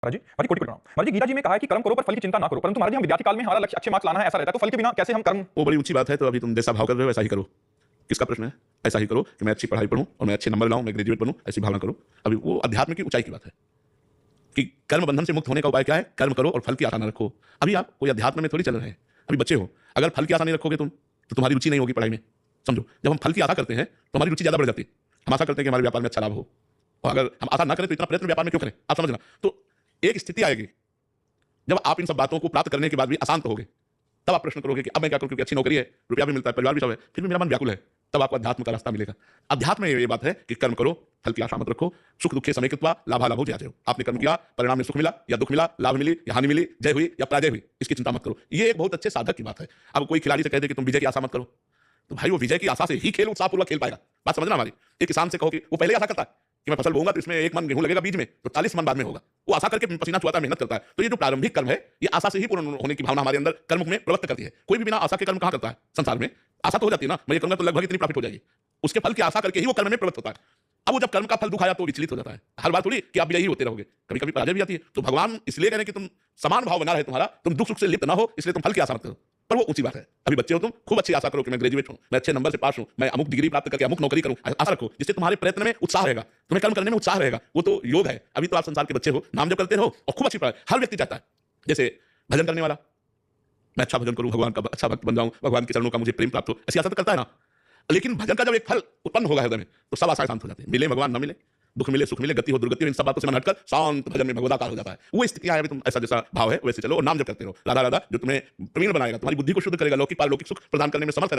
महाराज जी, कोटि कोटि प्रणाम। महाराज जी, गीता जी में कहा है कि कर्म करो पर फल की चिंता ना करो, परंतु महाराज जी हम विद्यार्थी काल में हमारा लक्ष्य अच्छे मार्क्स लाना है, ऐसा रहता है, तो फल के बिना कैसे हम कर्म। वो बड़ी ऊंची बात है। तो अभी तुम जैसा भाव कर रहे हो ऐसा ही करो। किसका प्रश्न है? ऐसा ही करो कि मैं अच्छी पढ़ाई पढ़ूं और मैं अच्छे नंबर लाऊं, मैं ग्रेजुएट बनूं, ऐसी भावना करो। अभी वो अध्यात्म की ऊंचाई की बात है कि कर्म बंधन से मुक्त होने का उपाय क्या है? कर्म करो और फल की आशा न रखो। अभी आप कोई अध्यात्म में थोड़ी चल रहे हैं, अभी बच्चे हो। अगर फल की आशा नहीं रखोगे तुम तो तुम्हारी रुचि नहीं होगी पढ़ाई में। समझो, जब हम फल की आशा करते हैं तो हमारी रुचि ज्यादा बढ़ जाती है। हम आशा करते हैं कि हमारे व्यापार में अच्छा लाभ हो, और अगर हम आशा ना करें तो इतना प्रयत्न व्यापार में क्यों करें? आप समझना। तो एक स्थिति आएगी जब आप इन सब बातों को प्राप्त करने के बाद भी अशांत होगे, तब आप प्रश्न करोगे कि अब मैं क्या करूं, क्योंकि अच्छी नौकरी है, रुपया भी मिलता है, परिवार भी सब है, फिर भी मेरा मन व्याकुल है। तब आपको अध्यात्म का रास्ता मिलेगा। अध्यात्म में ये बात है कि कर्म करो, फल की आशा मत रखो, सुख दुखे समय कृत्वा लाभालाभो जयाजयो। आपने कर्म किया, परिणाम में सुख मिला या दुख मिला, लाभ मिली या हानि मिली, जय हुई या पराजय हुई, इसकी चिंता मत करो। ये एक बहुत अच्छे साधक की बात है। अब कोई खिलाड़ी से कह दे कि तुम विजय की आशा मत करो, तो भाई वो विजय की आशा से ही खेल उत्साहपूर्वक खेल पाएगा। बात समझना हमारी। एक किसान से कहो कि वो पहले आशा करता है कि मैं फसल बोऊंगा तो इसमें 1 मन गेहूं लगेगा बीज में, तो 40 मन बाद में होगा। वो आशा करके पसीना चुहाता है, मेहनत करता है। तो ये जो प्रारंभिक कर्म है, ये आशा से ही पूर्ण होने की भावना हमारे अंदर कर्म में प्रवृत्त करती है। कोई भी बिना आशा के कर्म कहां करता है संसार में? आशा तो हो जाती है ना, मैं ये करूंगा तो लगभग इतनी प्रॉफिट हो जाएगी, उसके फल की आशा करके ही वो कर्म में प्रवृत्त होता है। अब वो जब कर्म का फल दुख आया तो विचलित हो जाता है। हर बार थोड़ी कि आप यही होते रहोगे, कभी कभी पराजय भी आती है। तो भगवान इसलिए कह रहे हैं कि तुम समान भाव बना रहे तुम्हारा, तुम दुख सुख से लिप्त ना हो, इसलिए तुम फल की आशा मत करो। पर वो ऊंची बात है। अभी बच्चे हो तुम, खूब अच्छी आशा करो कि मैं ग्रेजुएट हूं, मैं अच्छे नंबर से पास हूं, मैं अमुक डिग्री प्राप्त करके अमुक नौकरी करूं, आशा रखो, जिससे तुम्हारे प्रयत्न में उत्साह रहेगा, तुम्हें कर्म करने में उत्साह रहेगा। वो तो योग है। अभी तो आप संसार के बच्चे हो, नाम जप करते रहो और खूब अच्छी पढ़ाई। हर व्यक्ति चाहता है, जैसे भजन करने वाला, मैं अच्छा भजन करूं, भगवान का अच्छा भक्त बन जाऊं, भगवान के चरणों का मुझे प्रेम प्राप्त हो, ऐसी आशा तो करता है ना। लेकिन भजन का जब एक फल उत्पन्न होगा हृदय में, तो सब आशा शांत हो जाती है। मिले भगवान न मिले, दुख मिले सुख मिले, गति हो दुर्गति हो, इन सब बातों से मन हटकर शांत भजन में भगवदाकार हो जाता है। वो स्थितियां है। तुम ऐसा जैसा भाव है वैसे चलो और नाम जप करते रहो। राधा राधा जो तुम्हें प्रवीण बनाएगा, तुम्हारी बुद्धि को शुद्ध करेगा, लौकिक पारलौकिक सुख प्रदान करने में समर्थ है।